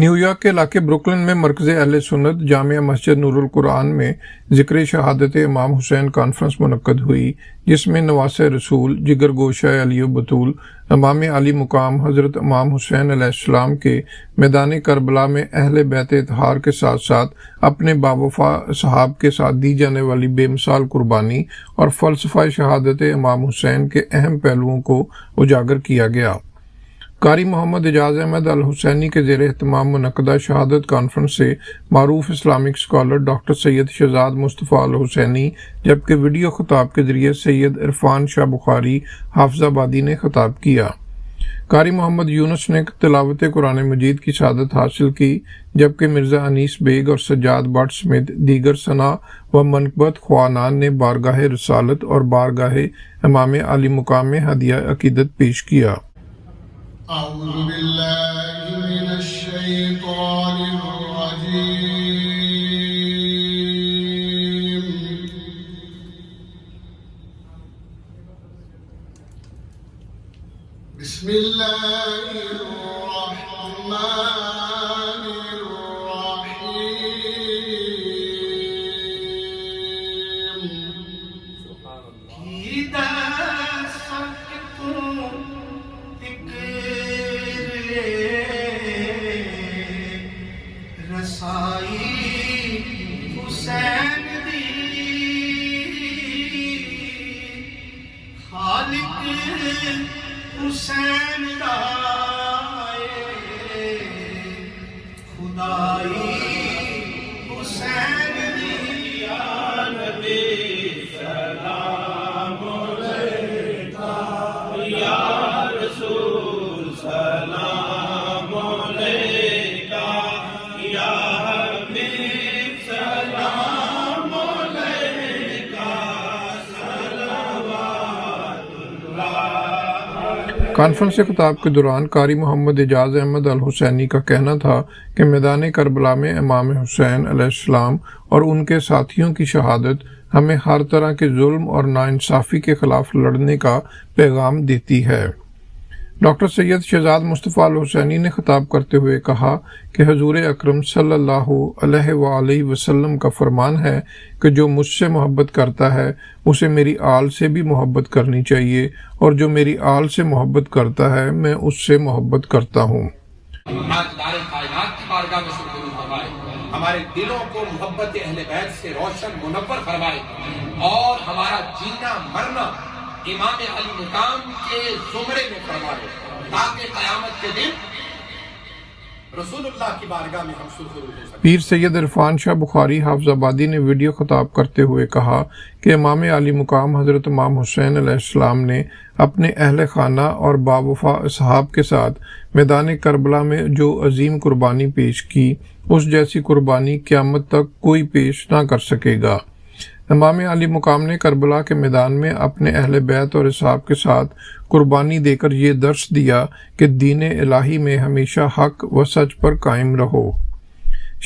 New York کے علاقے Brooklyn میں مرکز اہل سنت جامعہ مسجد نور القرآن میں ذکر شہادت امام حسین کانفرنس منعقد ہوئی، جس میں نواسہ رسول، جگر گوشہ علی و بطول، امام علی مقام حضرت امام حسین علیہ السلام کے میدان کربلا میں اہل بیت اطہار کے ساتھ ساتھ اپنے باوفا صحاب کے ساتھ دی جانے والی بے مثال قربانی اور فلسفہ شہادت امام حسین کے اہم پہلوؤں کو اجاگر کیا گیا۔ قاری محمد اعجاز احمد الحسینی کے زیر اہتمام منعقدہ شہادت کانفرنس سے معروف اسلامک اسکالر ڈاکٹر سید شہزاد مصطفیٰ الحسینی جبکہ ویڈیو خطاب کے ذریعے سید عرفان شاہ بخاری حافظ آبادی نے خطاب کیا۔ قاری محمد یونس نے تلاوت قرآن مجید کی شہادت حاصل کی، جبکہ مرزا انیس بیگ اور سجاد بٹ سمیت دیگر ثنا و منقبت خوانان نے بارگاہ رسالت اور بارگاہ امام علی مقام میں ہدیہ عقیدت پیش کیا۔ اعوذ باللہ من الشیطان الرجیم، بسم اللہ الرحمن الرحیم، کی رسائی حسین دی خالق حسین دائے خدائی حسین دی، یا نبی سلام علیکہ، یا رسول سلام علیکہ، یا حبیب سلام علیکہ، صلوات اللہ۔ کانفرنس سے خطاب کے دوران قاری محمد اعجاز احمد الحسینی کا کہنا تھا کہ میدان کربلا میں امام حسین علیہ السلام اور ان کے ساتھیوں کی شہادت ہمیں ہر طرح کے ظلم اور ناانصافی کے خلاف لڑنے کا پیغام دیتی ہے۔ ڈاکٹر سید شہزاد مصطفیٰ الحسینی نے خطاب کرتے ہوئے کہا کہ حضور اکرم صلی اللہ علیہ وآلہ وسلم کا فرمان ہے کہ جو مجھ سے محبت کرتا ہے اسے میری آل سے بھی محبت کرنی چاہیے، اور جو میری آل سے محبت کرتا ہے میں اس سے محبت کرتا ہوں۔ کائنات کی بارگاہ میں سرگزر فرمائے، ہمارے دلوں کو محبت اہل بیت سے روشن منور فرمائے، اور ہمارا جینا مرنا امام علی مقام کے زمرے میں فرمائے، تاکہ قیامت کے دن رسول اللہ کی بارگاہ میں ہم سرخرو ہو سکیں۔ پیر سید عرفان شاہ بخاری حافظ آبادی نے ویڈیو خطاب کرتے ہوئے کہا کہ امام علی مقام حضرت امام حسین علیہ السلام نے اپنے اہل خانہ اور باوفا اصحاب کے ساتھ میدان کربلا میں جو عظیم قربانی پیش کی، اس جیسی قربانی قیامت تک کوئی پیش نہ کر سکے گا۔ امام علی مقام نے کربلا کے میدان میں اپنے اہل بیت اور اصحاب کے ساتھ قربانی دے کر یہ درس دیا کہ دین الہی میں ہمیشہ حق و سچ پر قائم رہو۔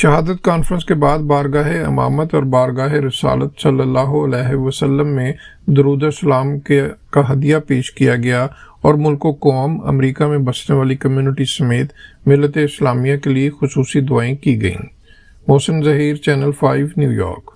شہادت کانفرنس کے بعد بارگاہ امامت اور بارگاہ رسالت صلی اللہ علیہ وسلم میں درود و سلام کا ہدیہ پیش کیا گیا، اور ملک و قوم، امریکہ میں بسنے والی کمیونٹی سمیت ملت اسلامیہ کے لیے خصوصی دعائیں کی گئیں۔ محسن ظہیر، چینل 5 نیو یارک۔